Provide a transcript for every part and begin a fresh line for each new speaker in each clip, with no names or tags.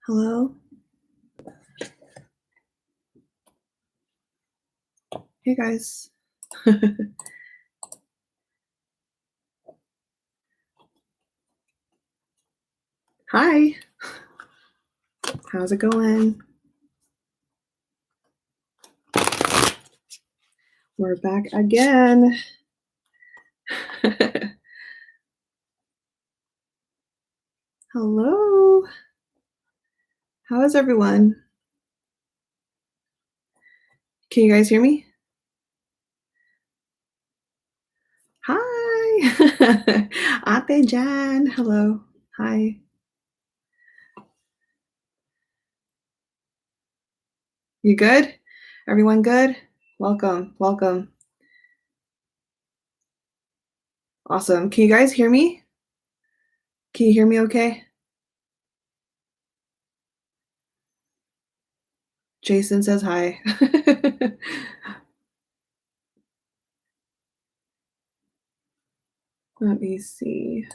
Hello? Hey guys. Hi. How's it going? We're back again. Hello. How is everyone? Can you guys hear me? Hi. Ate Jan. Hello. Hi. You good? Everyone good? Welcome. Welcome. Awesome. Can you guys hear me? Can you hear me okay? Jason says hi. Let me see.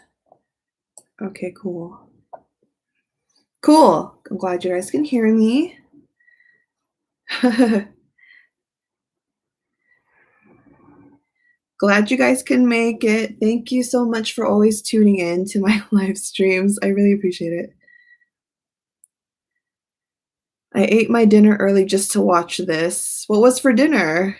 Okay, cool. Cool. I'm glad you guys can hear me. Glad you guys can make it. Thank you so much for always tuning in to my live streams. I really appreciate it. I ate my dinner early just to watch this. What was for dinner?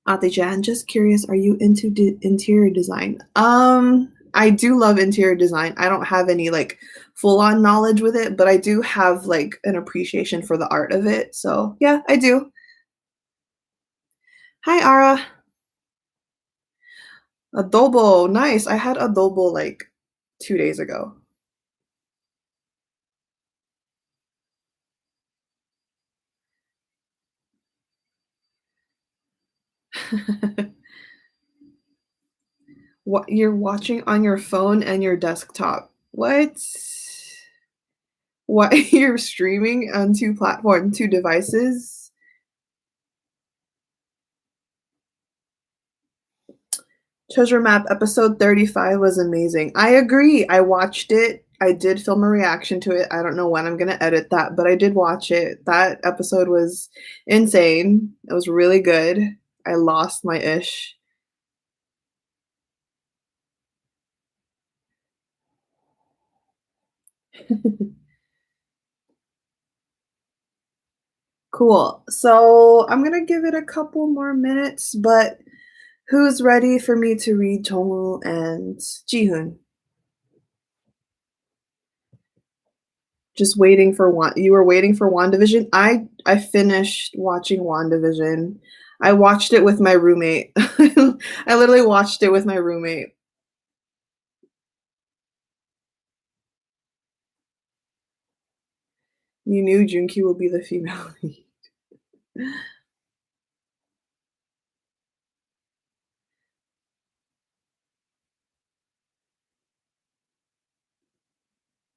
Ate-jan, just curious, are you into interior design? I do love interior design. I don't have any like full-on knowledge with it, but I do have like an appreciation for the art of it. So yeah, I do. Hi, Ara. Adobo, nice. I had adobo like 2 days ago. What, you're watching on your phone and your desktop? What? What? You're streaming on two platform, two devices? Treasure Map episode 35 was amazing. I agree. I watched it. I did film a reaction to it. I don't know when I'm gonna edit that, but I did watch it. That episode was insane. It was really good. I lost my ish. Cool. So I'm gonna give it a couple more minutes, but who's ready for me to read JEONGWOO and JIHOON? Just waiting for one. You were waiting for WandaVision? I finished watching WandaVision. I watched it with my roommate. I literally watched it with my roommate. You knew Junki would be the female lead.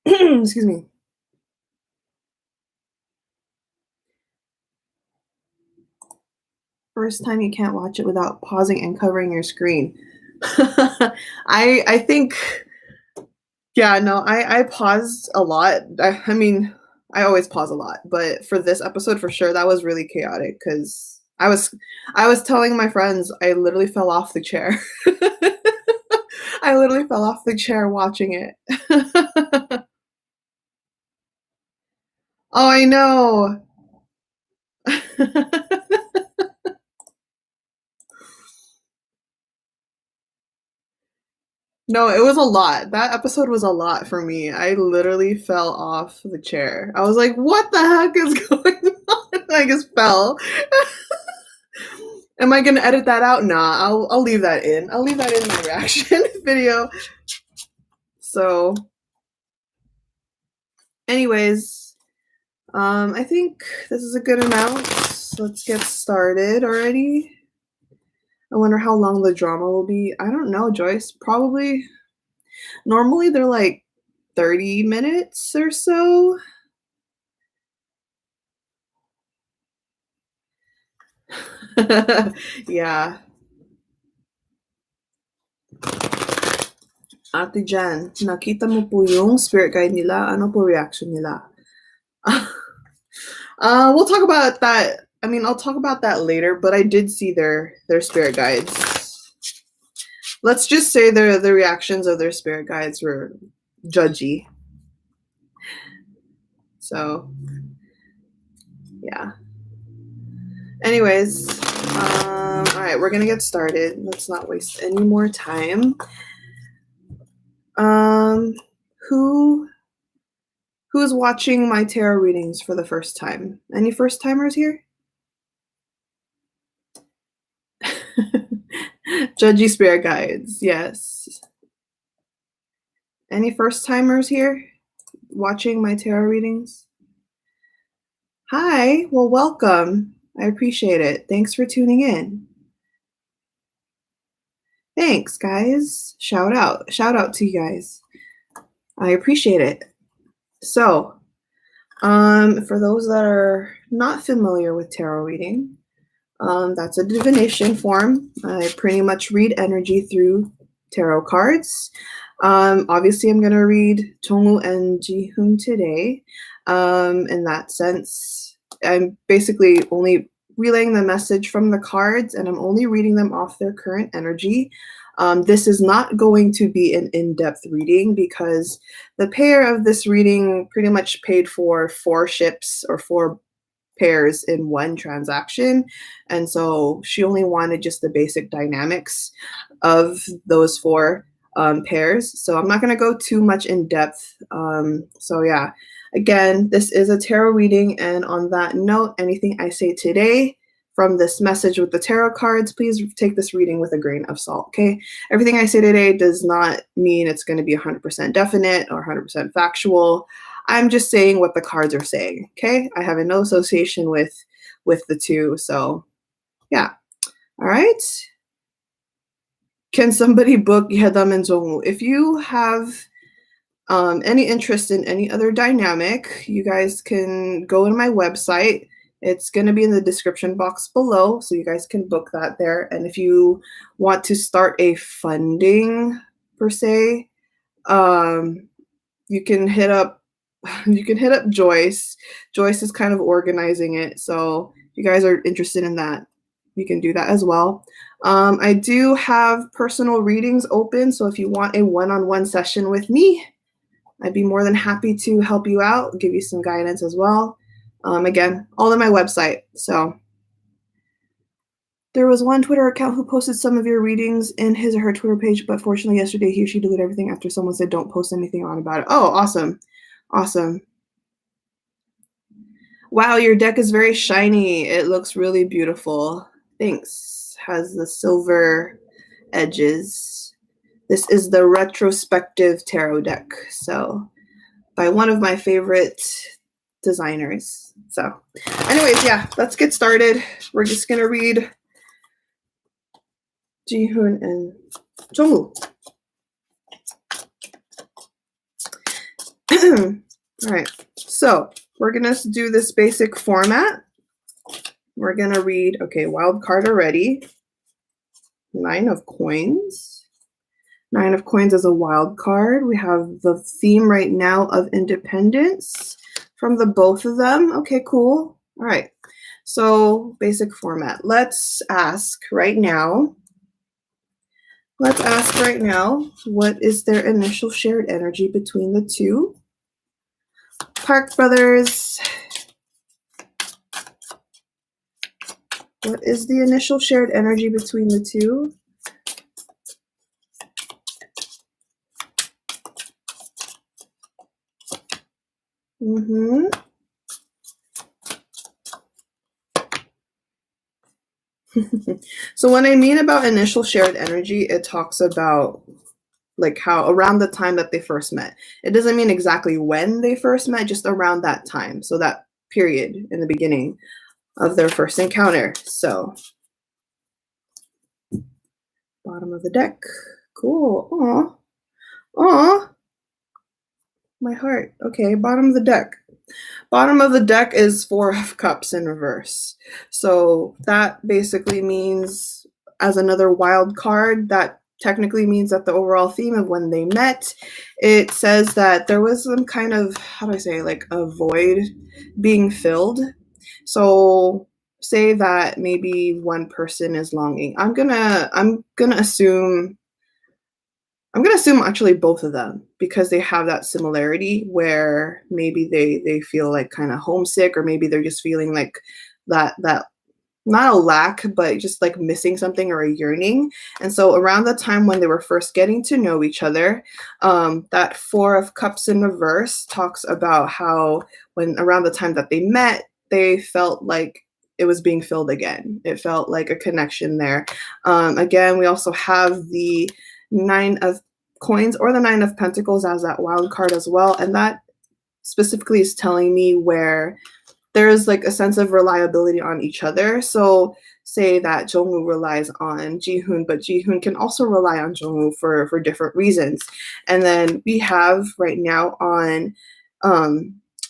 Excuse me. First time you can't watch it without pausing and covering your screen. I think yeah, no, I paused a lot. I mean, I always pause a lot, but for this episode for sure, that was really chaotic because I was telling my friends I literally fell off the chair. I literally fell off the chair watching it. Oh, I know. No, it was a lot. That episode was a lot for me. I literally fell off the chair. I was like, "What the heck is going on?" I just fell. Am I gonna edit that out? Nah, I'll leave that in. I'll leave that in my reaction video. So, anyways, I think this is a good amount. Let's get started already. I wonder how long the drama will be. I don't know, Joyce. Probably. Normally they're like 30 minutes or so. Yeah. Ate Jan, nakita mo po yung spirit guide nila? Ano po reaction nila? We'll talk about that. I mean, I'll talk about that later, but I did see their spirit guides. Let's just say the reactions of their spirit guides were judgy. So, yeah. Anyways, all right, we're gonna get started. Let's not waste any more time. Who's watching my tarot readings for the first time? Any first timers here? Judgy spirit guides, yes. Any first timers here watching my tarot readings? Hi, well, welcome. I appreciate it. Thanks for tuning in. Thanks, guys. Shout out to you guys. I appreciate it. So, for those that are not familiar with tarot reading, that's a divination form. I pretty much read energy through tarot cards. Obviously, I'm going to read JEONGWOO and JIHOON today. In that sense, I'm basically only relaying the message from the cards, and I'm only reading them off their current energy. This is not going to be an in-depth reading because the payer of this reading pretty much paid for 4 ships or 4 pairs in one transaction, and so she only wanted just the basic dynamics of those 4 pairs. So I'm not going to go too much in depth. So yeah, again, this is a tarot reading, and on that note, anything I say today from this message with the tarot cards, please take this reading with a grain of salt, okay? Everything I say today does not mean it's going to be 100% definite or 100% factual. I'm just saying what the cards are saying, okay? I have no association with the two, so yeah. All right. Can somebody book Yedam and JEONGWOO? If you have any interest in any other dynamic, you guys can go to my website. It's going to be in the description box below, so you guys can book that there. And if you want to start a funding, per se, you can hit up Joyce. Joyce is kind of organizing it, so if you guys are interested in that, you can do that as well. I do have personal readings open, so if you want a one-on-one session with me, I'd be more than happy to help you out, give you some guidance as well. Again, all on my website. So there was one Twitter account who posted some of your readings in his or her Twitter page, but fortunately yesterday he or she deleted everything after someone said don't post anything on about it. Oh, awesome. Awesome. Wow, your deck is very shiny. It looks really beautiful. Thanks. Has the silver edges. This is the retrospective tarot deck. So by one of my favorite designers. So anyways, yeah, let's get started. We're just going to read JIHOON and JEONGWOO. All right, so we're going to do this basic format. We're going to read, okay, wild card already. 9 of coins. 9 of coins is a wild card. We have the theme right now of independence from the both of them. Okay, cool. All right, so basic format. Let's ask right now, what is their initial shared energy between the two? Park Brothers. What is the initial shared energy between the two? So when I mean about initial shared energy, it talks about like how around the time that they first met. It doesn't mean exactly when they first met, just around that time. So that period in the beginning of their first encounter. So bottom of the deck. Cool. Aw. Aw. My heart. Okay, bottom of the deck. Bottom of the deck is 4 of Cups in reverse. So that basically means, as another wild card, that technically means that the overall theme of when they met, it says that there was some kind of, how do I say, like a void being filled. So say that maybe one person is longing. I'm gonna assume actually both of them because they have that similarity where maybe they feel like kind of homesick, or maybe they're just feeling like that not a lack, but just like missing something or a yearning. And so around the time when they were first getting to know each other, that Four of Cups in reverse talks about how when around the time that they met, they felt like it was being filled again. It felt like a connection there. Again, we also have the Nine of Coins or the Nine of Pentacles as that wild card as well. And that specifically is telling me where there's like a sense of reliability on each other. So say that JEONGWOO relies on JIHOON, but JIHOON can also rely on JEONGWOO for different reasons. And then we have right now on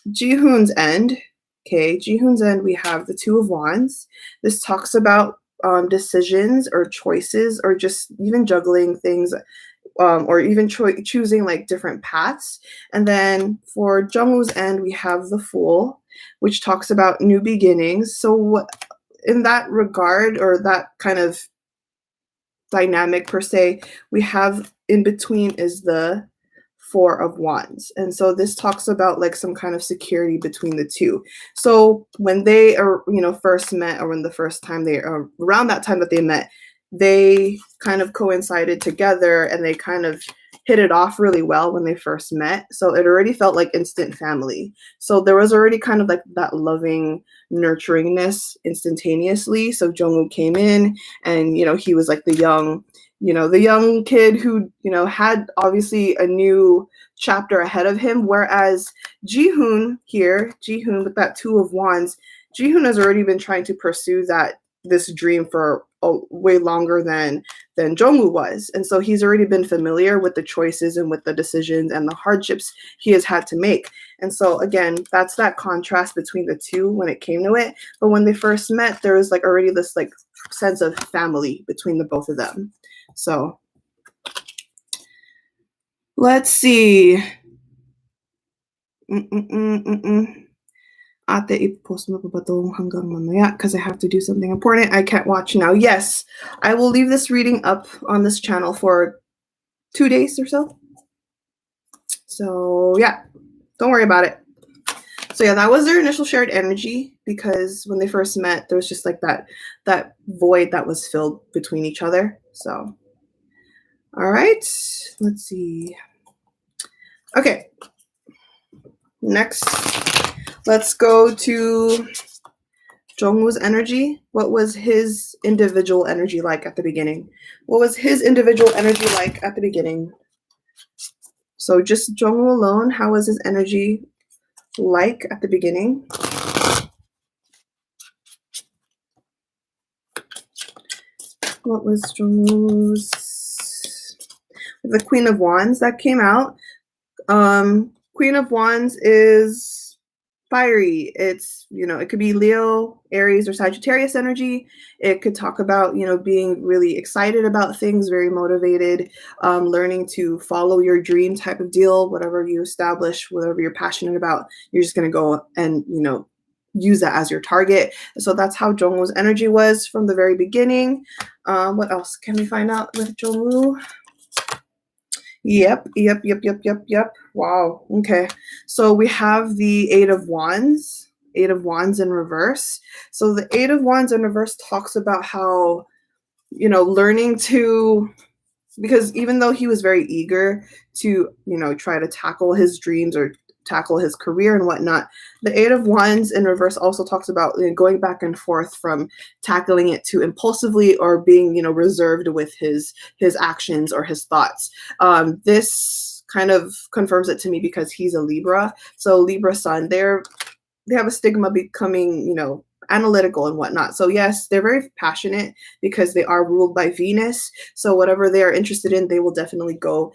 JIHOON's end, okay, JIHOON's end, we have the Two of Wands. This talks about decisions or choices or just even juggling things, or even choosing like different paths. And then for JEONGWOO's end, we have the Fool, which talks about new beginnings. So in that regard, or that kind of dynamic per se, we have in between is the Four of Wands. And so this talks about like some kind of security between the two. So when they are, first met, or when the first time they are around that time that they met, they kind of coincided together and they kind of hit it off really well when they first met. So it already felt like instant family. So there was already kind of like that loving nurturingness instantaneously. So JEONGWOO came in and, he was like the young kid who, had obviously a new chapter ahead of him. Whereas JIHOON with that Two of Wands, JIHOON has already been trying to pursue this dream for way longer than JEONGWOO was. And so he's already been familiar with the choices and with the decisions and the hardships he has had to make. And so again, that's that contrast between the two when it came to it. But when they first met, there was like already this like sense of family between the both of them. So let's see. Ate, i-post mo pa ba tong hanggang mamaya because I have to do something important. I can't watch now. Yes, I will leave this reading up on this channel for 2 days or so. So yeah, don't worry about it. So yeah, that was their initial shared energy, because when they first met, there was just like that void that was filled between each other. So all right, let's see. Okay, next, let's go to JEONGWOO's energy. What was his individual energy like at the beginning? What was his individual energy like at the beginning? So just JEONGWOO alone, how was his energy like at the beginning? What was JEONGWOO's? The Queen of Wands that came out. Queen of Wands is fiery. It's, it could be Leo, Aries, or Sagittarius energy. It could talk about, being really excited about things, very motivated, learning to follow your dream type of deal. Whatever you establish, whatever you're passionate about, you're just going to go and, use that as your target. So that's how JEONGWOO's energy was from the very beginning. What else can we find out with JEONGWOO? Yep. Wow. Okay. So we have the Eight of Wands in reverse. So the Eight of Wands in reverse talks about how, learning to, because even though he was very eager to, try to tackle his dreams or tackle his career and whatnot, the Eight of Wands in reverse also talks about going back and forth from tackling it to impulsively or being, reserved with his actions or his thoughts. This kind of confirms it to me because he's a Libra. So Libra sun, they have a stigma becoming, analytical and whatnot. So yes, they're very passionate because they are ruled by Venus. So whatever they are interested in, they will definitely go,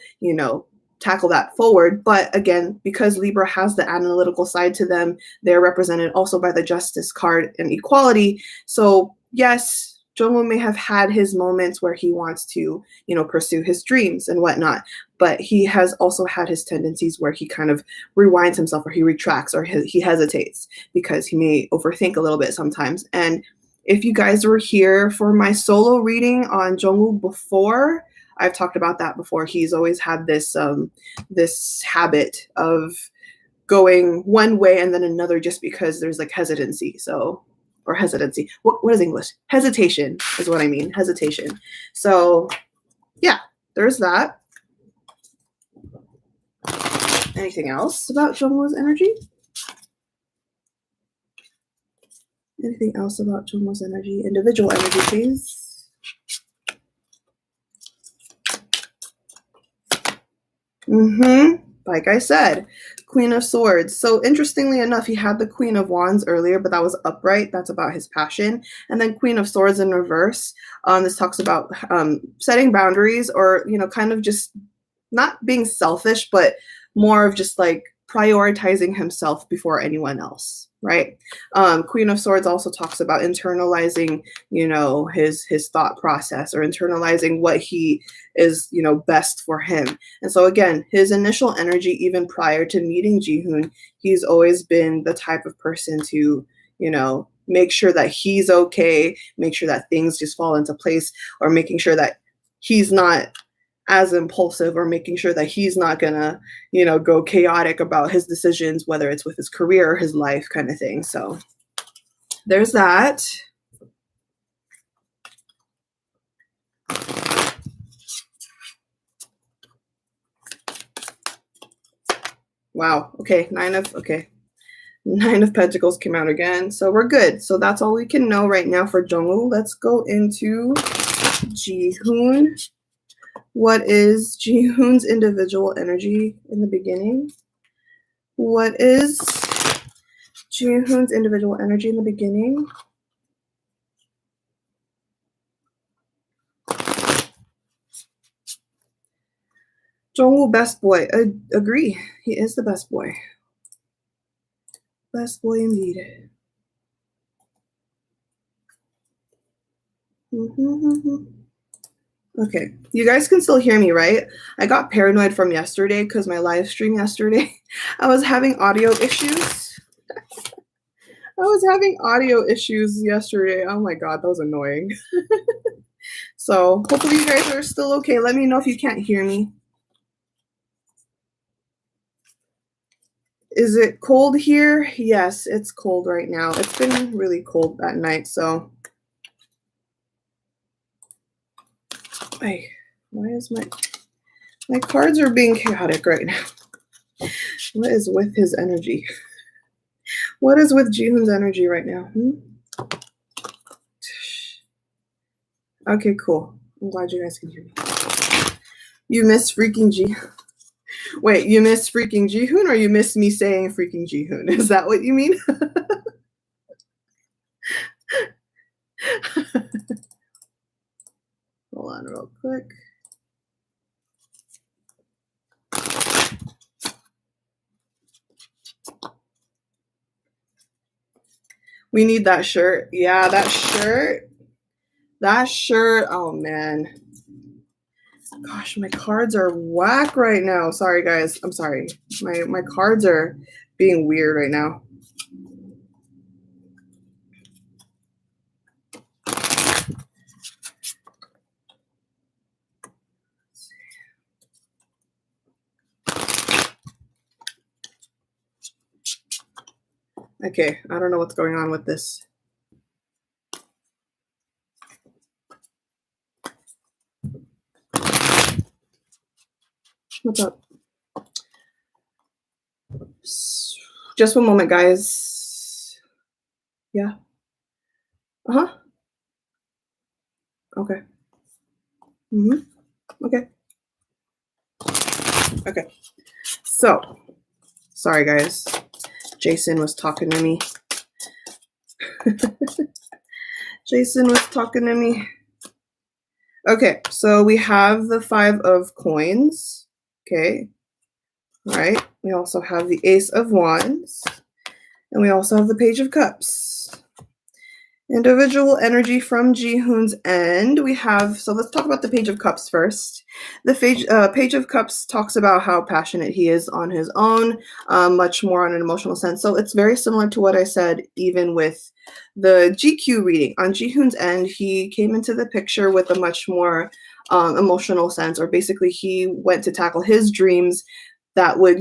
tackle that forward. But again, because Libra has the analytical side to them, they're represented also by the Justice card and equality. So yes, Jungwoo may have had his moments where he wants to, you know, pursue his dreams and whatnot, but he has also had his tendencies where he kind of rewinds himself or he retracts or he hesitates because he may overthink a little bit sometimes. And if you guys were here for my solo reading on Jungwoo before, I've talked about that before. He's always had this habit of going one way and then another just because there's like hesitancy. So, or hesitancy. What is English? Hesitation is what I mean. Hesitation. So, yeah, there's that. Anything else about Jungwoo's energy? Anything else about Jungwoo's energy? Individual energy, please. Like I said, Queen of Swords. So interestingly enough, he had the Queen of Wands earlier, but that was upright. That's about his passion. And then Queen of Swords in reverse. This talks about setting boundaries or, you know, kind of just not being selfish, but more of just like prioritizing himself before anyone else, right? Queen of Swords also talks about internalizing, you know, his thought process or internalizing what he is, you know, best for him. And so again, his initial energy, even prior to meeting Jihoon, he's always been the type of person to, you know, make sure that he's okay, make sure that things just fall into place, or making sure that he's not as impulsive, or making sure that he's not gonna, you know, go chaotic about his decisions, whether it's with his career or his life kind of thing. So there's that. Wow. Okay. Nine of Pentacles came out again. So we're good. So that's all we can know right now for Jungwoo. Let's go into Jihoon. What is Jihoon's individual energy in the beginning? What is Jihoon's individual energy in the beginning? Jungwoo, best boy. Agree. He is the best boy. Best boy indeed. Okay, you guys can still hear me, right? I got paranoid from yesterday because my live stream yesterday, I was having audio issues. I was having audio issues yesterday. Oh my God, that was annoying. So hopefully you guys are still okay. Let me know if you can't hear me. Is it cold here? Yes, it's cold right now. It's been really cold that night, so. Hey, why is my cards are being chaotic right now. What is with his energy? What is with Jihoon's energy right now? Okay, cool. I'm glad you guys can hear me. You miss freaking Jihoon. Wait, you miss freaking Jihoon, or you miss me saying freaking Jihoon? Is that what you mean? Hold on real quick. We need that shirt. Yeah, that shirt. That shirt. Oh, man. Gosh, my cards are whack right now. Sorry, guys. I'm sorry. My cards are being weird right now. Okay, I don't know what's going on with this. What's up? Just one moment, guys. Yeah. Uh-huh. Okay. Okay. Okay. So, sorry, guys. Jason was talking to me. Jason was talking to me. Okay, so we have the 5 of coins. Okay. All right. We also have the Ace of Wands. And we also have the Page of Cups. Individual energy from Jihoon's end. We have, so let's talk about the Page of Cups first. The Page of Cups talks about how passionate he is on his own, much more on an emotional sense. So it's very similar to what I said, even with the GQ reading. On Jihoon's end, he came into the picture with a much more emotional sense, or basically he went to tackle his dreams that would,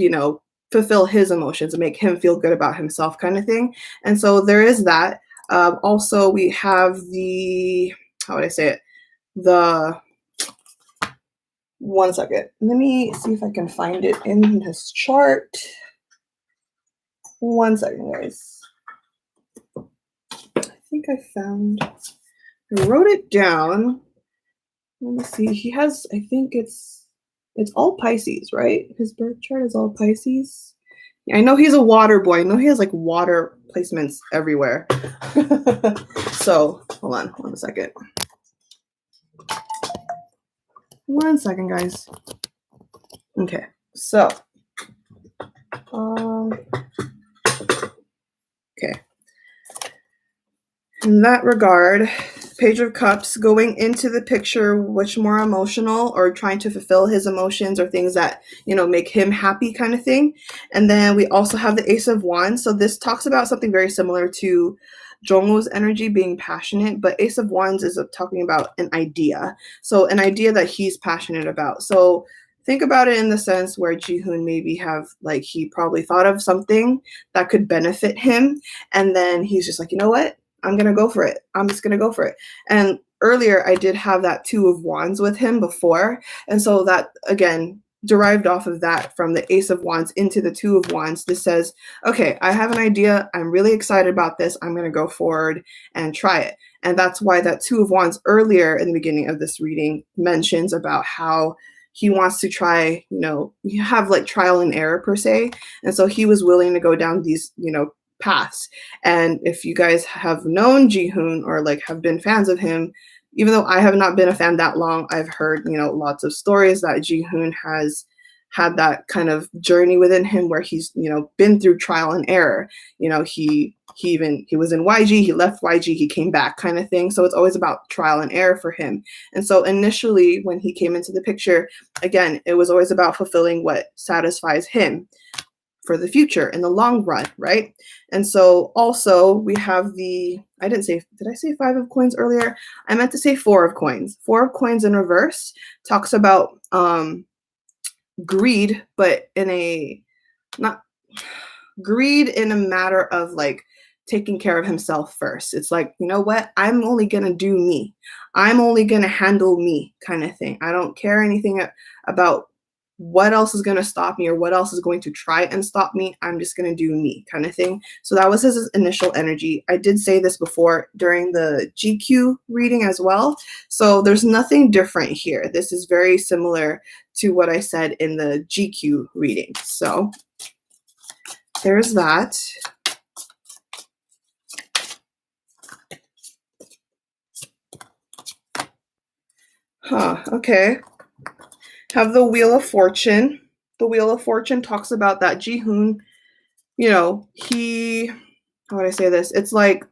fulfill his emotions and make him feel good about himself, kind of thing. And so there is that. Also, we have the, how would I say it? The, one second. Let me see if I can find it in this chart. One second, guys. I think I wrote it down. Let me see. He has, I think it's all Pisces, right? His birth chart is all Pisces. I know he's a water boy. I know he has like water placements everywhere. So hold on 1 second. 1 second, guys. Okay, so okay. In that regard, Page of Cups going into the picture, which more emotional or trying to fulfill his emotions or things that, make him happy kind of thing. And then we also have the Ace of Wands. So this talks about something very similar to JEONGWOO's energy being passionate, but Ace of Wands is talking about an idea. So an idea that he's passionate about. So think about it in the sense where Jihoon maybe he probably thought of something that could benefit him. And then he's just like, you know what? I'm going to go for it. I'm just going to go for it. And earlier I did have that 2 of Wands with him before. And so that, again, derived off of that from the Ace of Wands into the 2 of Wands. This says, okay, I have an idea. I'm really excited about this. I'm going to go forward and try it. And that's why that 2 of Wands earlier in the beginning of this reading mentions about how he wants to try, you have like trial and error per se. And so he was willing to go down these, paths. And if you guys have known Jihoon or have been fans of him, even though I have not been a fan that long, I've heard, lots of stories that Jihoon has had that kind of journey within him where he's, been through trial and error. He was in YG, he left YG, he came back kind of thing. So it's always about trial and error for him. And so initially when he came into the picture, again, it was always about fulfilling what satisfies him for the future in the long run, right? And so also we have did I say 5 of coins earlier? I meant to say 4 of coins. 4 of coins in reverse talks about greed, but not greed in a matter of taking care of himself first. It's like, you know what? I'm only going to do me. I'm only going to handle me kind of thing. I don't care anything about what else is going to stop me or what else is going to try and stop me. I'm just going to do me kind of thing. So that was his initial energy. I did say this before during the GQ reading as well. So there's nothing different here. This is very similar to what I said in the GQ reading. So there's that. Okay. Have the Wheel of Fortune. The Wheel of Fortune talks about that Jihoon, how would I say this? It's like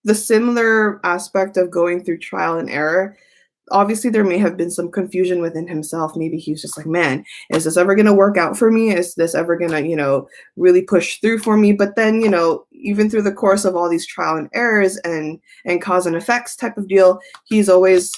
the similar aspect of going through trial and error. Obviously, there may have been some confusion within himself. Maybe he's just like, man, is this ever going to work out for me? Is this ever going to, really push through for me? But then, even through the course of all these trial and errors and cause and effects type of deal, he's always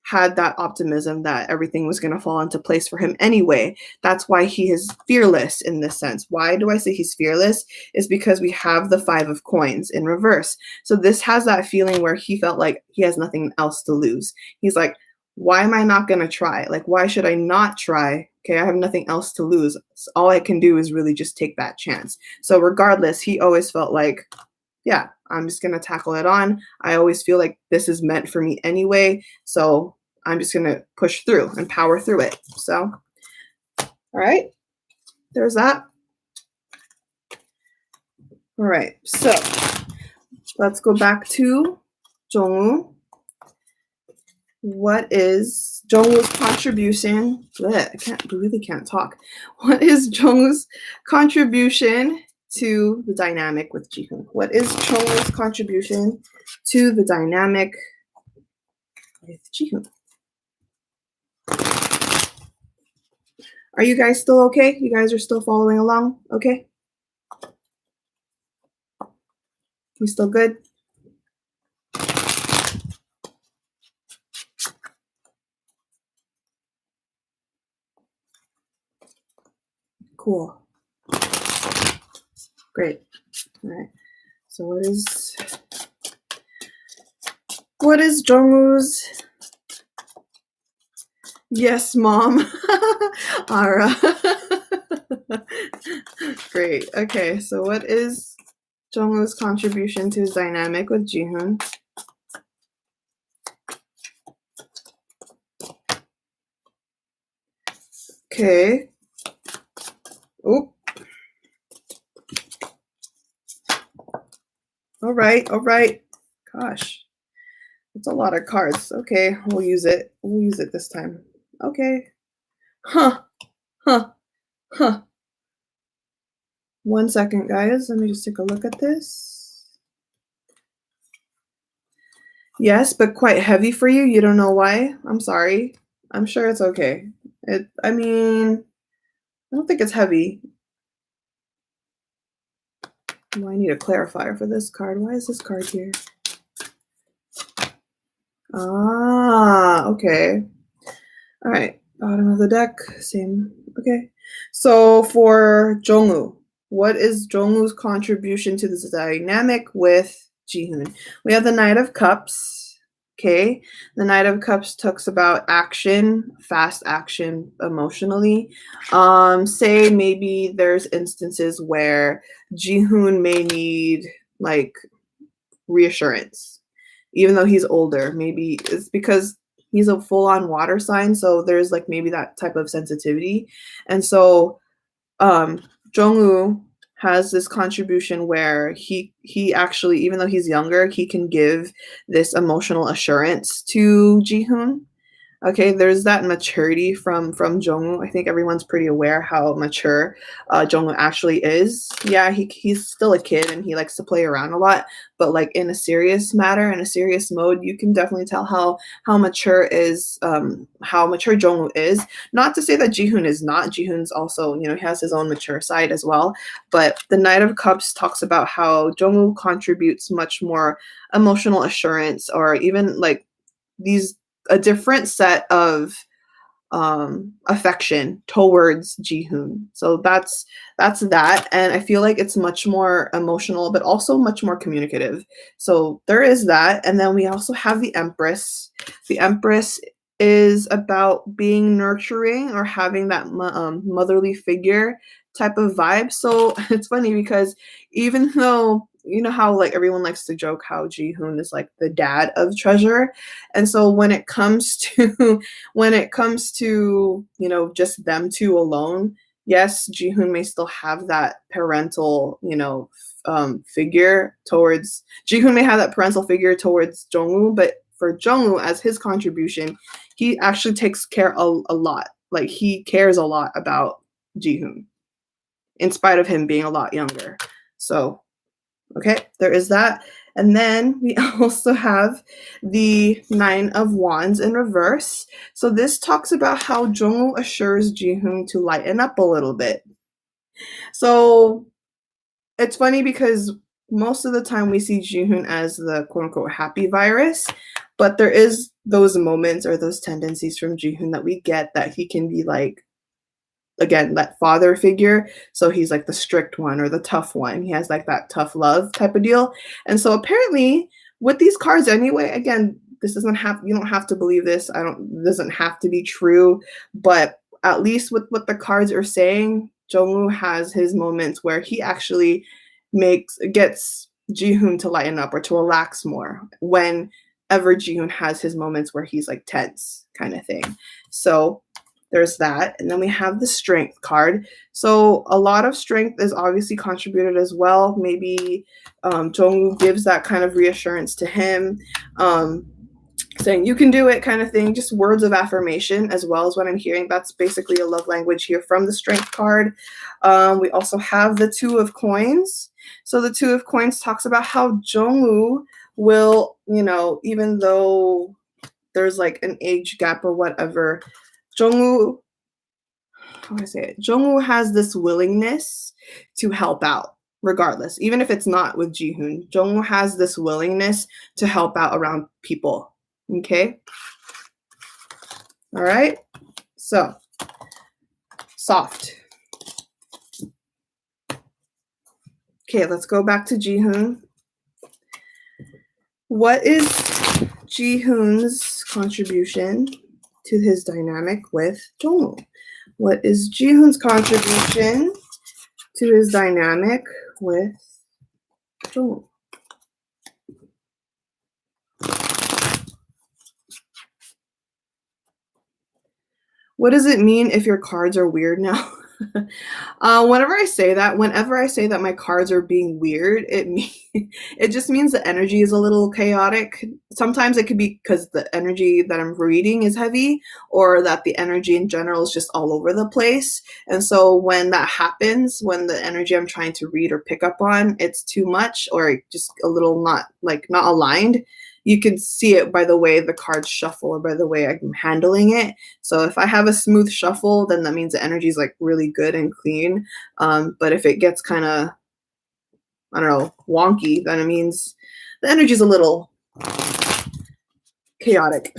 had that optimism that everything was going to fall into place for him anyway. That's why he is fearless in this sense. Why do I say he's fearless? Is because we have the 5 of coins in reverse. So this has that feeling where he felt like he has nothing else to lose. He's like, why am I not going to try? Why should I not try? Okay, I have nothing else to lose. So all I can do is really just take that chance. So regardless, he always felt like, yeah, I'm just going to tackle it on. I always feel like this is meant for me anyway. So I'm just going to push through and power through it. So, all right, there's that. All right, so let's go back to JEONGWOO. What is JEONGWOO's contribution? I really can't talk. What is JEONGWOO's contribution to the dynamic with Jihoon? What is Jungwoo's contribution to the dynamic with Jihoon? Are you guys still okay? You guys are still following along? Okay? You still good? Cool. Great. All right. So what is Jungwoo's? Yes, mom. Ara. Great. Okay, so what is Jungwoo's contribution to his dynamic with Jihoon? Okay. Oop. All right. Gosh. That's a lot of cards. Okay, we'll use it. We'll use it this time. Okay. Huh. 1 second, guys. Let me just take a look at this. Yes, but quite heavy for you. You don't know why? I'm sorry. I'm sure it's okay. I mean, I don't think it's heavy. Well, I need a clarifier for this card. Why is this card here? Ah, okay. All right, bottom of the deck, same. Okay, so for Jungwoo, what is Jungwoo's contribution to this dynamic with Jihoon? We have the Knight of Cups. Okay, the Knight of Cups talks about action, fast action emotionally. Say maybe there's instances where Jihoon may need like reassurance, even though he's older. Maybe it's because he's a full-on water sign, so there's like maybe that type of sensitivity. And so Jungwoo has this contribution where he actually, even though he's younger, he can give this emotional assurance to Jihoon. Okay, there's that maturity from Jungwoo. I think everyone's pretty aware how mature Jungwoo actually is. Yeah, he's still a kid and he likes to play around a lot, but like in a serious matter, in a serious mode, you can definitely tell how mature Jungwoo is. Not to say that Jihoon is not. Jihoon's also, he has his own mature side as well. But the Knight of Cups talks about how Jungwoo contributes much more emotional assurance, or even like a different set of affection towards Jihoon. So that's that, and I feel like it's much more emotional, but also much more communicative. So there is that, and then we also have the Empress. The Empress is about being nurturing or having that motherly figure type of vibe. So it's funny because even though you know how like everyone likes to joke how Jihoon is like the dad of Treasure, and so when it comes to just them two alone, yes, Jihoon may still have that parental figure towards Jungwoo, but for Jungwoo as his contribution, he actually takes care a lot. Like he cares a lot about Jihoon, in spite of him being a lot younger. So okay, there is that. And then we also have the Nine of Wands in reverse. So this talks about how Jungwoo assures Jihoon to lighten up a little bit. So it's funny because most of the time we see Jihoon as the quote-unquote happy virus, but there is those moments or those tendencies from Jihoon that we get that he can be like, again, that father figure. So he's like the strict one or the tough one. He has like that tough love type of deal. And so apparently with these cards anyway, again, you don't have to believe this. It doesn't have to be true, but at least with what the cards are saying, Jungwoo has his moments where he actually gets Jihoon to lighten up or to relax more whenever Jihoon has his moments where he's like tense kind of thing. So there's that. And then we have the Strength card. So a lot of strength is obviously contributed as well. Maybe Jungwoo gives that kind of reassurance to him. saying you can do it kind of thing, just words of affirmation as well as what I'm hearing. That's basically a love language here from the strength card. We also have the Two of Coins. So the Two of Coins talks about how JEONGWOO will, even though there's like an age gap or whatever, JEONGWOO, how do I say it? JEONGWOO has this willingness to help out regardless, even if it's not with JIHOON. JEONGWOO has this willingness to help out around people. Okay. All right. So soft. Okay, let's go back to JIHOON. What is JIHOON's contribution to his dynamic with JEONGWOO? What is JIHOON's contribution to his dynamic with JEONGWOO? What does it mean if your cards are weird now? Whenever I say that my cards are being weird, it just means the energy is a little chaotic. Sometimes it could be because the energy that I'm reading is heavy, or that the energy in general is just all over the place. And so when that happens, when the energy I'm trying to read or pick up on, it's too much or just a little not aligned, you can see it by the way the cards shuffle or by the way I'm handling it. So if I have a smooth shuffle, then that means the energy is like really good and clean. But if it gets kind of, I don't know, wonky, then it means the energy is a little chaotic.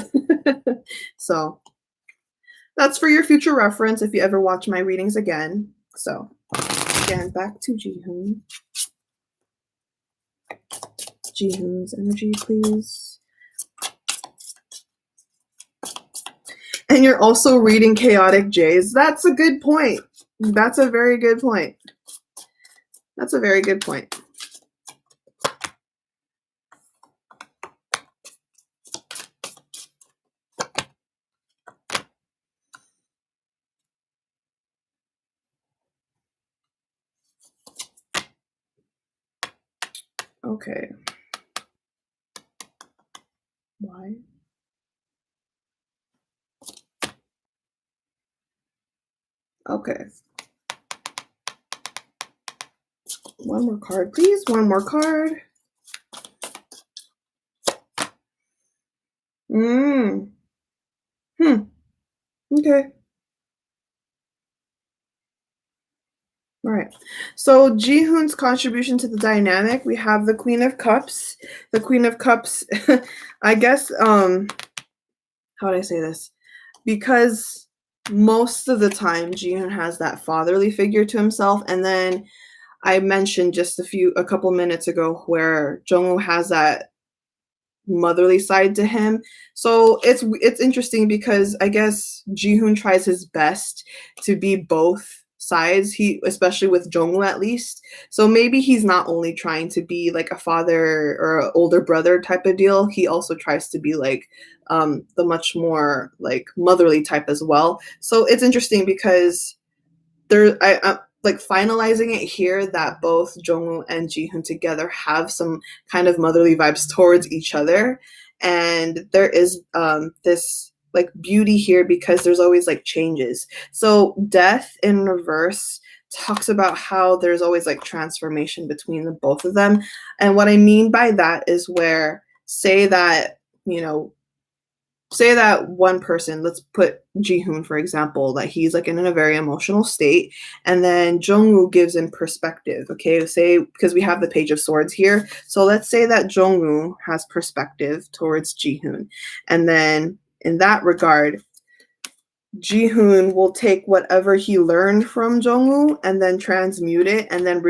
So that's for your future reference if you ever watch my readings again. So again, back to JIHOON. JIHOON's energy, please. And you're also reading chaotic J's. That's a good point. That's a very good point. That's a very good point. Okay. Why? Okay. One more card, please. One more card. Okay. All right. So JIHOON's contribution to the dynamic, we have the Queen of Cups. The Queen of Cups, I guess, how do I say this? Because most of the time JIHOON has that fatherly figure to himself, and then I mentioned just a couple minutes ago where JEONGWOO has that motherly side to him. So it's interesting because I guess JIHOON tries his best to be both sides, especially with JEONGWOO at least. So maybe he's not only trying to be like a father or an older brother type of deal, he also tries to be like the much more like motherly type as well. So it's interesting because I'm like finalizing it here that both JEONGWOO and JIHOON together have some kind of motherly vibes towards each other, and there is this like beauty here because there's always like changes. So Death in reverse talks about how there's always like transformation between the both of them, and what I mean by that is where say that one person, let's put JIHOON for example, that he's like in a very emotional state, and then JEONGWOO gives him perspective. Okay, say because we have the Page of Swords here, so let's say that JEONGWOO has perspective towards JIHOON, and then in that regard, JIHOON will take whatever he learned from JEONGWOO and then transmute it and then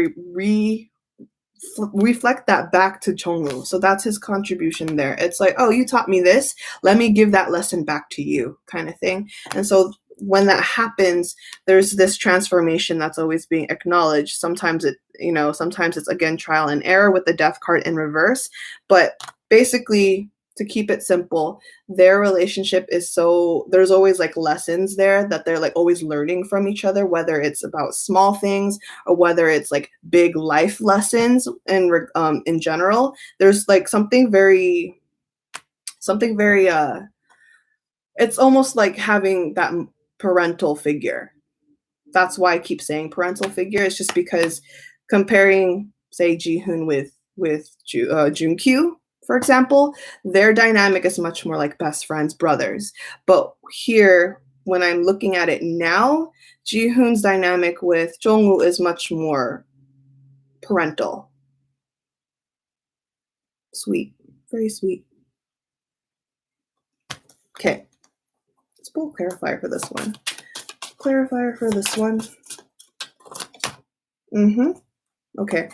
reflect that back to JEONGWOO. So that's his contribution there. It's like, oh, you taught me this, let me give that lesson back to you, kind of thing. And so when that happens, there's this transformation that's always being acknowledged. Sometimes it's again trial and error with the Death card in reverse, but basically, to keep it simple, their relationship is there's always like lessons there that they're like always learning from each other, whether it's about small things or whether it's like big life lessons in general. There's like something very Something very it's almost like having that parental figure. That's why I keep saying parental figure. It's just because comparing, say, Jihoon with Junkyu, for example, their dynamic is much more like best friends, brothers. But here, when I'm looking at it now, Jihoon's dynamic with Jongwoo is much more parental. Sweet, very sweet. Okay, let's pull a clarifier for this one. Clarifier for this one. Okay.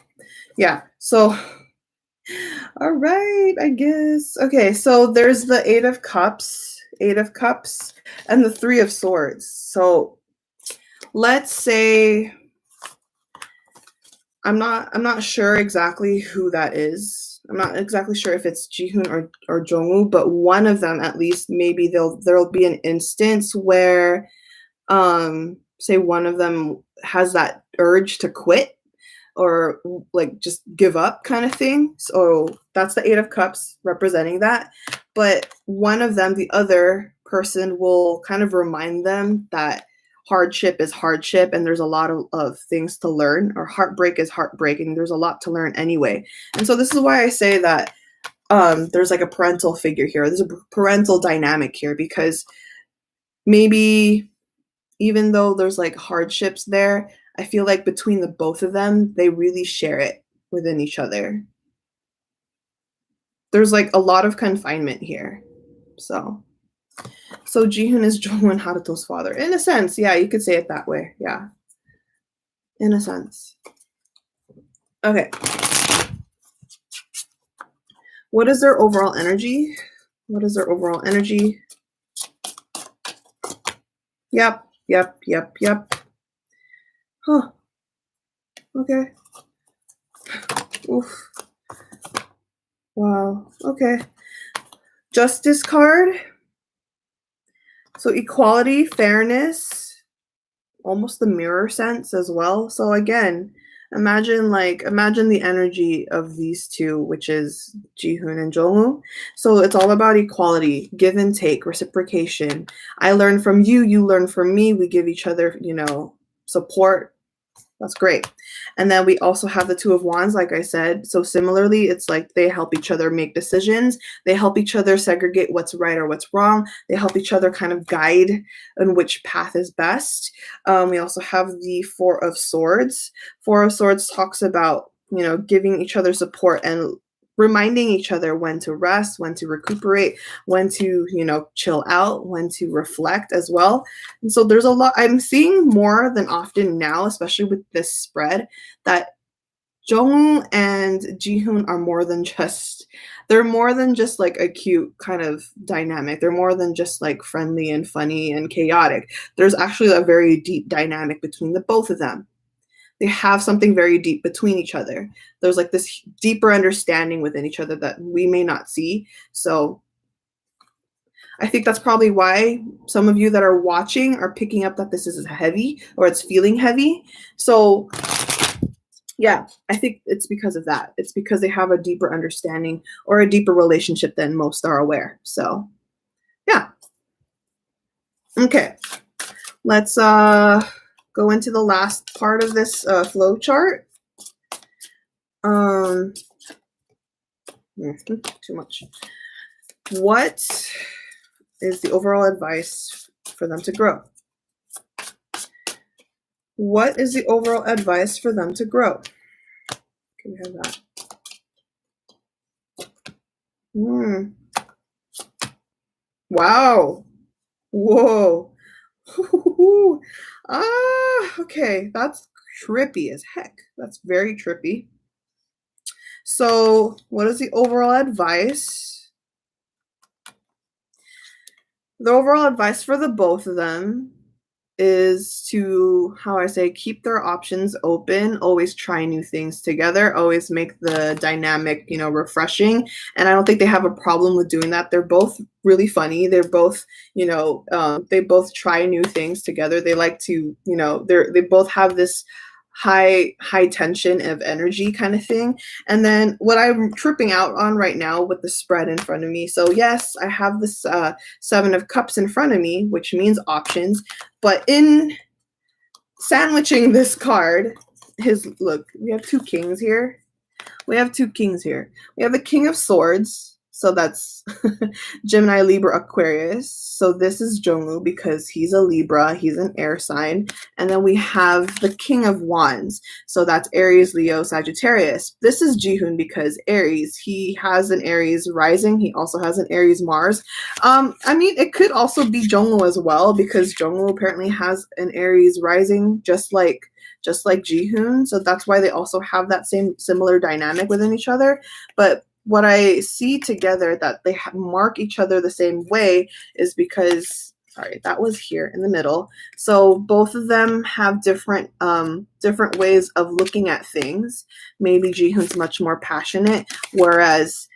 Yeah. So, all right, I guess. Okay, so there's the Eight of Cups, and the Three of Swords. So let's say I'm not sure exactly who that is. I'm not exactly sure if it's Jihoon or Jongwoo, but one of them at least, maybe there'll be an instance where say one of them has that urge to quit or like just give up kind of thing. So that's the Eight of Cups representing that. But one of them, the other person, will kind of remind them that hardship is hardship and there's a lot of things to learn, or heartbreak is heartbreak and there's a lot to learn anyway. And so this is why I say that there's like a parental figure here. There's a parental dynamic here, because maybe even though there's like hardships there, I feel like between the both of them, they really share it within each other. There's like a lot of confinement here. So Jihoon is Jongwoo and Haruto's father. In a sense, yeah, you could say it that way. Yeah. In a sense. Okay. What is their overall energy? What is their overall energy? Yep. Huh. Okay. Oof. Wow. Okay. Justice card. So equality, fairness, almost the mirror sense as well. So again, imagine the energy of these two, which is Jihoon and Jongwoo. So it's all about equality, give and take, reciprocation. I learn from you, you learn from me. We give each other, support. That's great. And then we also have the Two of Wands, like I said. So similarly, it's like they help each other make decisions. They help each other segregate what's right or what's wrong. They help each other kind of guide on which path is best. We also have the Four of Swords. Four of Swords talks about, giving each other support and reminding each other when to rest, when to recuperate, when to, chill out, when to reflect as well. And so there's a lot I'm seeing more than often now, especially with this spread, that Jong and Jihoon are they're more than just like a cute kind of dynamic. They're more than just like friendly and funny and chaotic. There's actually a very deep dynamic between the both of them. They have something very deep between each other. There's like this deeper understanding within each other that we may not see. So I think that's probably why some of you that are watching are picking up that this is heavy, or it's feeling heavy. So yeah, I think it's because of that. It's because they have a deeper understanding or a deeper relationship than most are aware. So yeah. Okay. Let's go into the last part of this flow chart. Too much. What is the overall advice for them to grow? What is the overall advice for them to grow? Can we have that? Wow. Whoa. Okay, that's trippy as heck. That's very trippy. So what is the overall advice? The overall advice for the both of them is to, keep their options open, always try new things together, always make the dynamic, refreshing. And I don't think they have a problem with doing that. They're both really funny. They're both, they both try new things together. They like to, they both have this high tension of energy kind of thing. And then what I'm tripping out on right now with the spread in front of me. So yes, I have this 7 of Cups in front of me, which means options. But in sandwiching this card, look, we have 2 kings here. We have 2 kings here. We have the King of Swords. So that's Gemini, Libra, Aquarius. So this is JEONGWOO because he's a Libra. He's an air sign. And then we have the King of Wands. So that's Aries, Leo, Sagittarius. This is JIHOON because Aries. He has an Aries rising. He also has an Aries Mars. I mean, it could also be JEONGWOO as well because JEONGWOO apparently has an Aries rising just like JIHOON. So that's why they also have that similar dynamic within each other. But what I see together that they mark each other the same way is because, sorry, that was here in the middle. So both of them have different ways of looking at things. Maybe JIHOON's much more passionate, whereas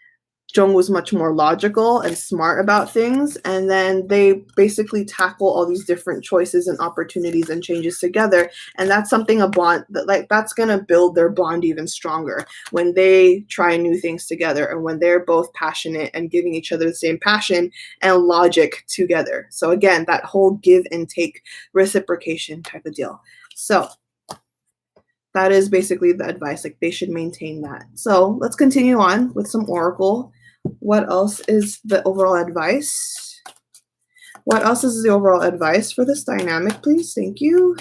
JEONGWOO's much more logical and smart about things, and then they basically tackle all these different choices and opportunities and changes together, and that's something a bond that's gonna build their bond even stronger when they try new things together and when they're both passionate and giving each other the same passion and logic together. So again, that whole give and take reciprocation type of deal. So that is basically the advice, like they should maintain that. So let's continue on with some oracle. What else is the overall advice? What else is the overall advice for this dynamic, please? Thank you.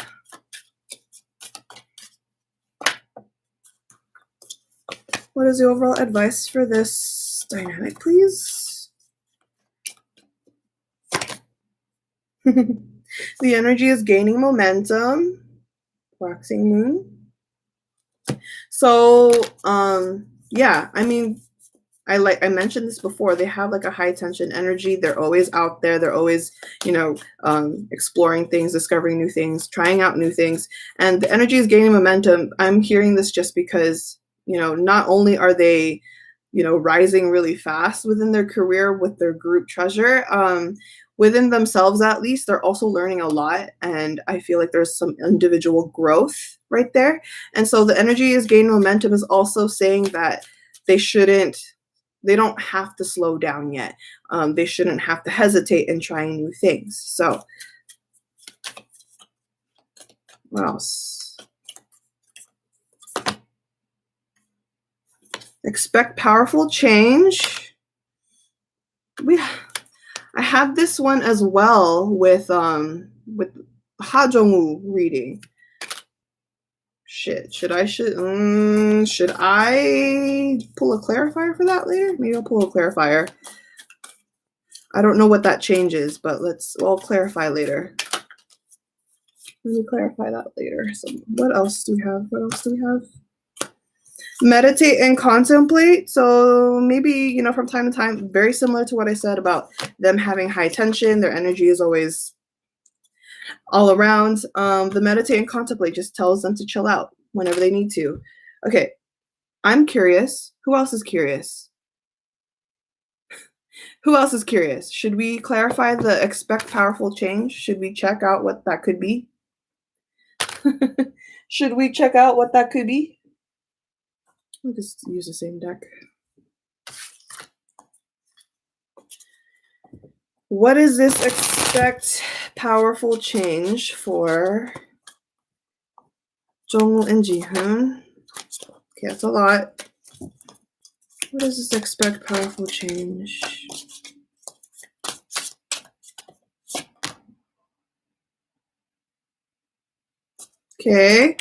What is the overall advice for this dynamic, please? The energy is gaining momentum. Waxing moon. So, yeah, I mean, I mentioned this before, they have like a high tension energy. They're always out there. They're always, exploring things, discovering new things, trying out new things. And the energy is gaining momentum. I'm hearing this just because, not only are they, rising really fast within their career with their group treasure, within themselves at least, they're also learning a lot. And I feel like there's some individual growth right there. And so the energy is gaining momentum is also saying that they don't have to slow down yet. They shouldn't have to hesitate in trying new things. So, what else? Expect powerful change. I have this one as well with HANGOUT reading. Should I pull a clarifier for that later? Maybe I'll pull a clarifier. I don't know what that changes, but I'll clarify later. Let me clarify that later. So what else do we have? Meditate and contemplate. So maybe, from time to time, very similar to what I said about them having high tension, their energy is always all around. The meditate and contemplate just tells them to chill out whenever they need to. Okay, I'm curious. Who else is curious? Who else is curious? Should we clarify the expect powerful change? Should we check out what that could be? Should we check out what that could be? We'll just use the same deck. What is this expect powerful change for JEONGWOO and JIHOON? Okay, that's a lot. What does this expect powerful change? Okay.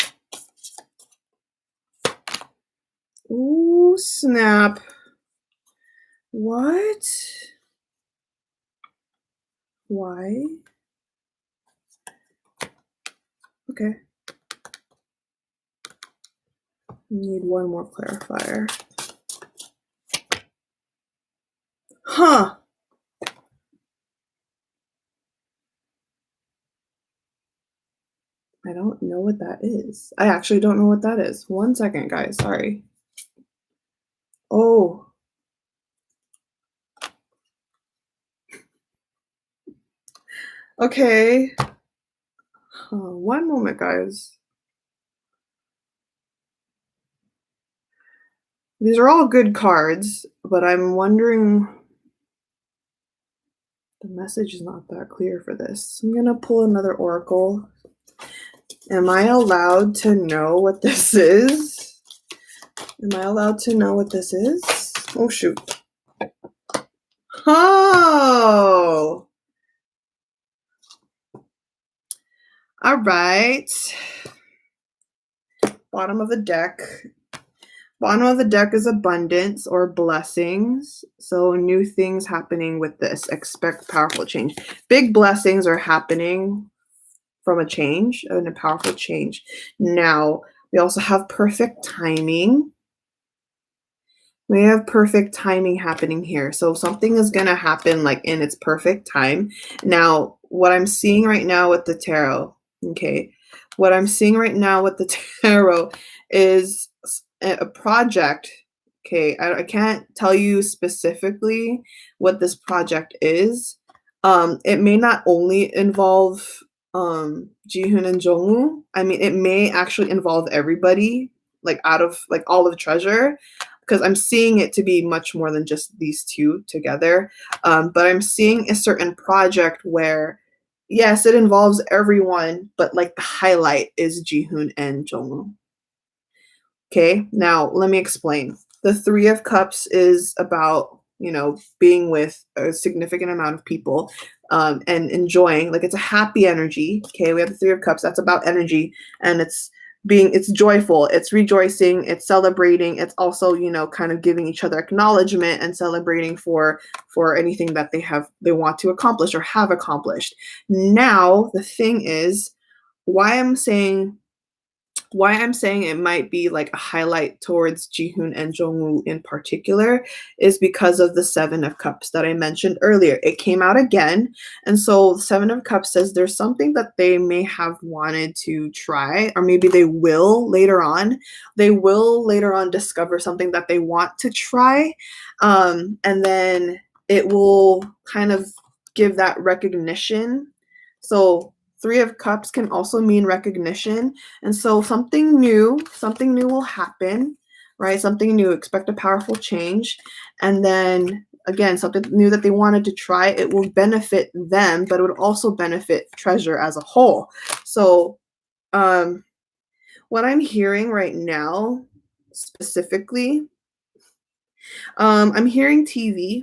Ooh, snap. What? Why? Okay. Need one more clarifier. Huh. I don't know what that is. I actually don't know what that is. 1 second, guys. Sorry. Oh. Okay. One moment, guys. These are all good cards, but I'm wondering the message is not that clear for this. I'm gonna pull another oracle. Am I allowed to know what this is? Am I allowed to know what this is? Oh, shoot. Oh! All right. Bottom of the deck. Bottom of the deck is abundance or blessings. So new things happening with this. Expect powerful change. Big blessings are happening from a change and a powerful change. Now, we also have perfect timing. We have perfect timing happening here. So something is going to happen like in its perfect time. Now, what I'm seeing right now with the tarot, okay, what I'm seeing right now with the tarot is a project. Okay, I can't tell you specifically what this project is. It may not only involve Jihoon and JEONGWOO. I mean, it may actually involve everybody, like out of like all of Treasure, because I'm seeing it to be much more than just these two together. But I'm seeing a certain project where, yes, it involves everyone, but like the highlight is Jihoon and Jongwoo. Okay, now let me explain. The Three of Cups is about, you know, being with a significant amount of people and enjoying, like it's a happy energy. Okay, we have the Three of Cups. That's about energy, and it's joyful, it's rejoicing, it's celebrating, it's also, you know, kind of giving each other acknowledgement and celebrating for anything that they want to accomplish or have accomplished. Now the thing is, why I'm saying it might be like a highlight towards Jihoon and Jongwoo in particular is because of the Seven of Cups that I mentioned earlier. It came out again. And so the Seven of Cups says there's something that they may have wanted to try, or maybe they will later on. They will later on discover something that they want to try. And then it will kind of give that recognition. So Three of Cups can also mean recognition. And so something new will happen, right? Something new, expect a powerful change. And then again, something new that they wanted to try, it will benefit them, but it would also benefit Treasure as a whole. So what I'm hearing right now, specifically, I'm hearing TV.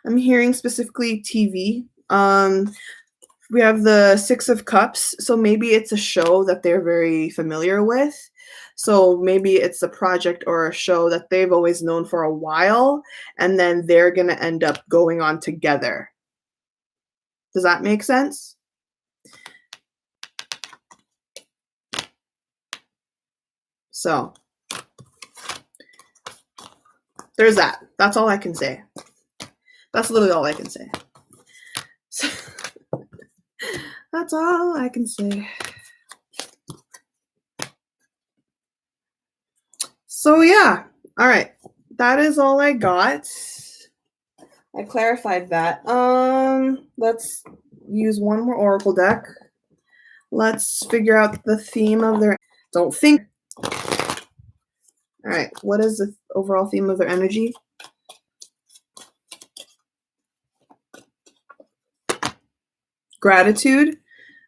I'm hearing specifically TV. We have the Six of Cups, so maybe it's a show that they're very familiar with. So maybe it's a project or a show that they've always known for a while, and then they're going to end up going on together. Does that make sense? So there's that. That's all I can say. That's literally all I can say. That's all I can say. So yeah, all right. That is all I got. I clarified that. Let's use one more oracle deck. Let's figure out the theme of their don't think. All right, what is the overall theme of their energy? Gratitude.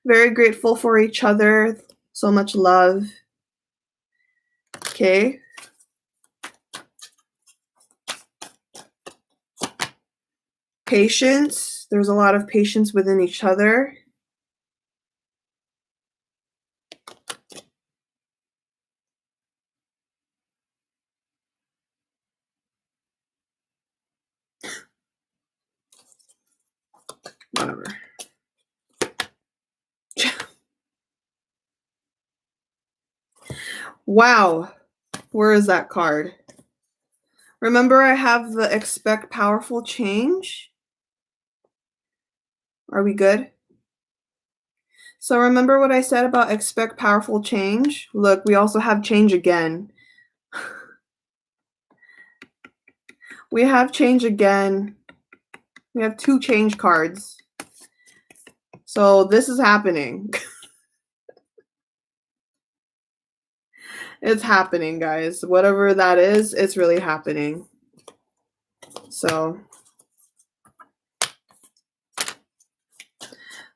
Very grateful for each other. So much love. Okay. Patience. There's a lot of patience within each other. Whatever. Wow. Where is that card? Remember, I have the expect powerful change. Are we good? So remember what I said about expect powerful change? Look, we also have change again. We have change again. We have two change cards. So this is happening. It's happening, guys. Whatever that is, it's really happening. So,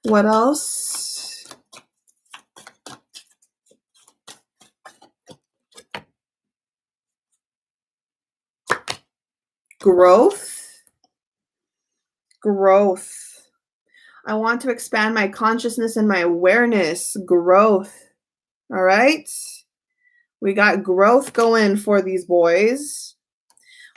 what else? Growth. Growth. I want to expand my consciousness and my awareness. Growth. All right. We got growth going for these boys.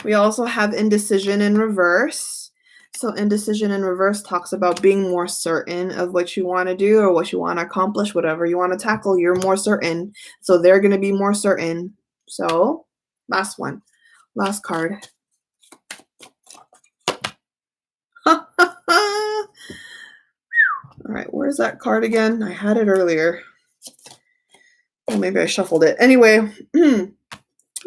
We also have indecision in reverse. So indecision in reverse talks about being more certain of what you want to do or what you want to accomplish, whatever you want to tackle, you're more certain. So they're going to be more certain. So last one, last card. All right, where's that card again? I had it earlier. Oh, maybe I shuffled it. Anyway,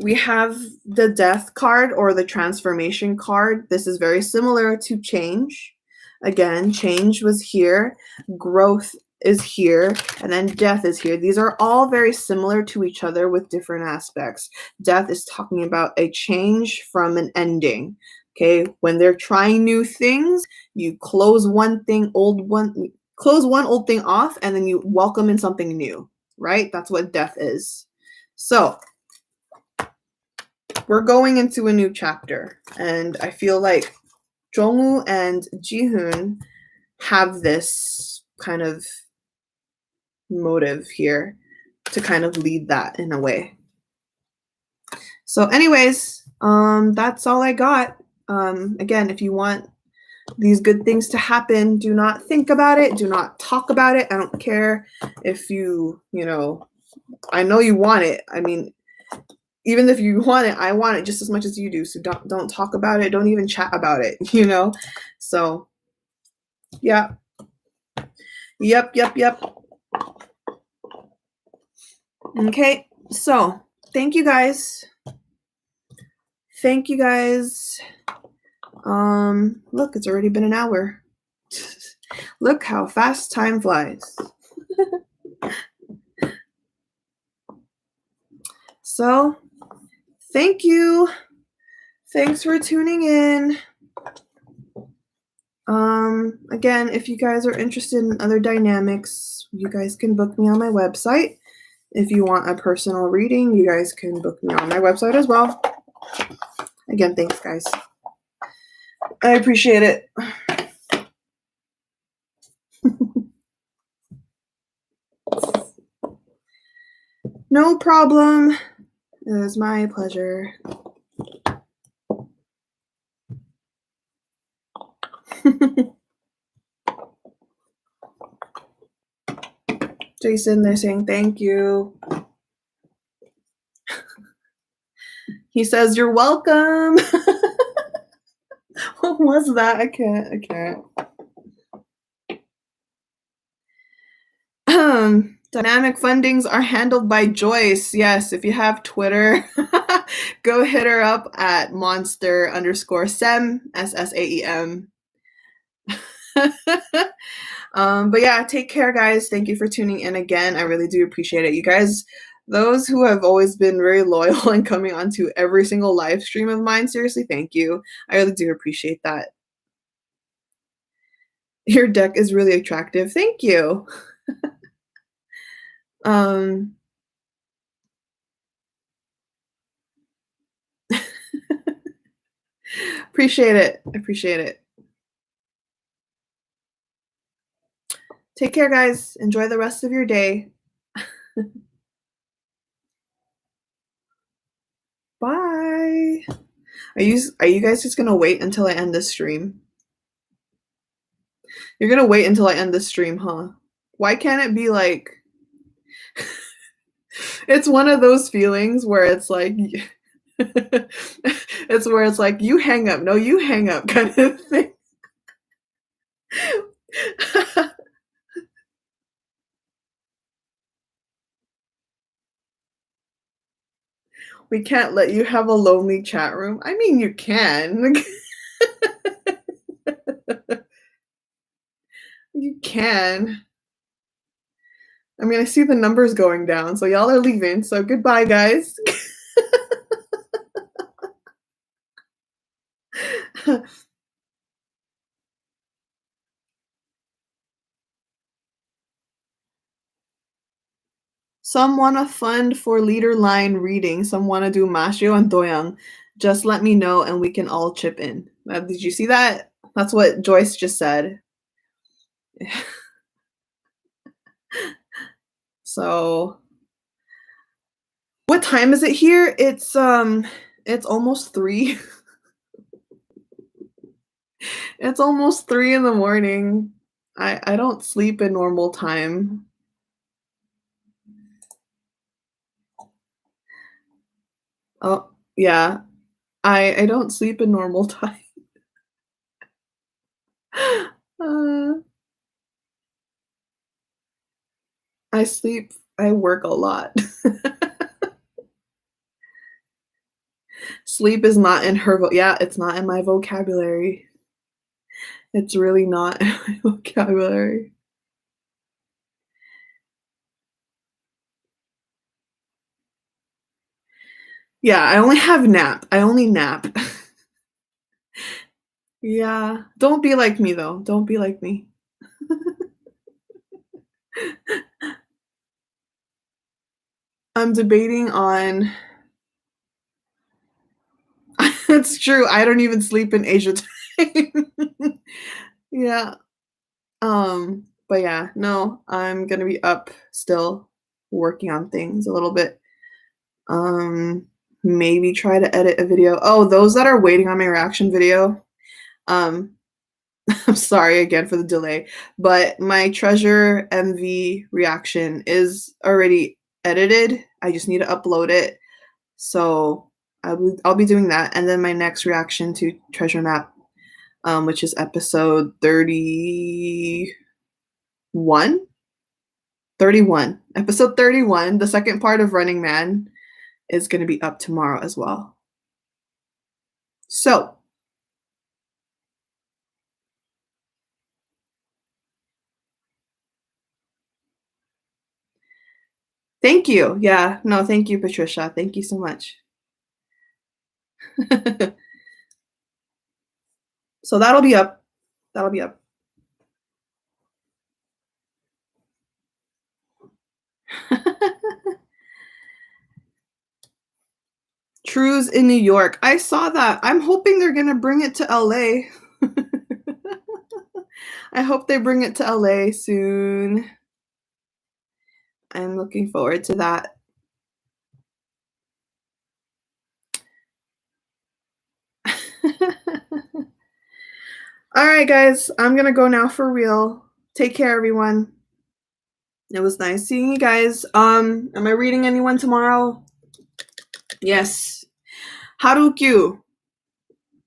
we have the death card or the transformation card. This is very similar to change. Again, change was here, growth is here, and then death is here. These are all very similar to each other with different aspects. Death is talking about a change from an ending. Okay, when they're trying new things, you close one old thing off, and then you welcome in something new, right? That's what death is. So we're going into a new chapter, and I feel like JEONGWOO and JIHOON have this kind of motive here to kind of lead that in a way. So anyways, that's all I got. Again, if you want these good things to happen, do not think about it. Do not talk about it. I don't care if you know, I know you want it. I mean, even if you want it, I want it just as much as you do. So don't talk about it. Don't even chat about it, you know? So yeah. Yep. Okay. So thank you guys. Thank you guys. Look, it's already been an hour. Look how fast time flies. So thank you. Thanks for tuning in. Again, if you guys are interested in other dynamics, you guys can book me on my website. If you want a personal reading, you guys can book me on my website as well. Again, thanks, guys. I appreciate it. No problem. It was my pleasure. Jason, they're saying thank you. He says you're welcome. What was that? I can't. Dynamic fundings are handled by Joyce. Yes, if you have Twitter, go hit her up at monster_sem, SSAEM. But yeah, take care, guys. Thank you for tuning in again. I really do appreciate it. You guys, those who have always been very loyal and coming onto every single live stream of mine, seriously, thank you. I really do appreciate that. Your deck is really attractive. Thank you. Appreciate it. Appreciate it. Take care, guys. Enjoy the rest of your day. Bye. Are you guys just gonna wait until I end this stream? You're gonna wait until I end this stream, huh? Why can't it be like it's one of those feelings where it's like it's where it's like you hang up, no, you hang up kind of thing. We can't let you have a lonely chat room. I mean, you can. You can. I mean, I see the numbers going down, so y'all are leaving, so goodbye, guys. Some wanna fund for leader line reading, some wanna do Mashio and Doyoung. Just let me know and we can all chip in. Did you see that? That's what Joyce just said. So, what time is it here? It's almost 3. It's almost 3 in the morning. I don't sleep in normal time. Oh, yeah. I don't sleep in normal time. Uh, I work a lot. Sleep is not in her yeah, it's not in my vocabulary. It's really not in my vocabulary. Yeah, I only have nap. I only nap. Yeah. Don't be like me, though. Don't be like me. I'm debating on it's true, I don't even sleep in Asia time. Yeah, but yeah, no, I'm gonna be up still working on things a little bit. Um, maybe try to edit a video. Oh, those that are waiting on my reaction video, um, I'm sorry again for the delay, but my Treasure MV reaction is already edited. I just need to upload it. So I'll be doing that, and then my next reaction to Treasure Map, which is episode 31? 31. Episode 31, the second part of Running Man, is gonna be up tomorrow as well. So thank you. Yeah, no, thank you, Patricia. Thank you so much. So that'll be up. That'll be up. Trues in New York. I saw that. I'm hoping they're gonna bring it to LA. I hope they bring it to LA soon. I'm looking forward to that. All right, guys, I'm gonna go now for real. Take care, everyone. It was nice seeing you guys. Am I reading anyone tomorrow? Yes. Harukyu.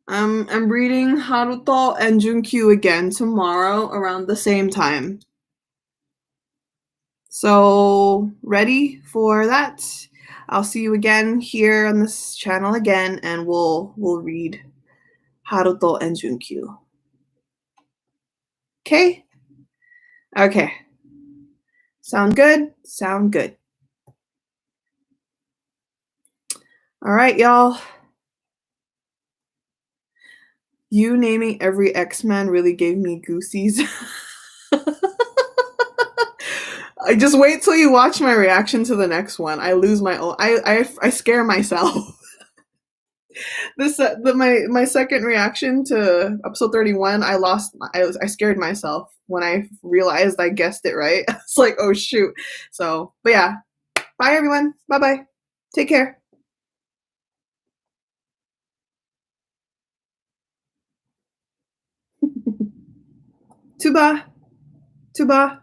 I'm reading Haruto and Junkyu again tomorrow around the same time. So, ready for that? I'll see you again here on this channel again, and we'll read Haruto and Junkyu. Okay? Okay. Sound good? Sound good. All right, y'all. You naming every X-Men really gave me goosies. I just wait till you watch my reaction to the next one. I lose my own. I scare myself. My second reaction to episode 31. I scared myself when I realized I guessed it right. It's like, oh shoot. So, but yeah. Bye everyone. Bye bye. Take care. Tuba. Tuba.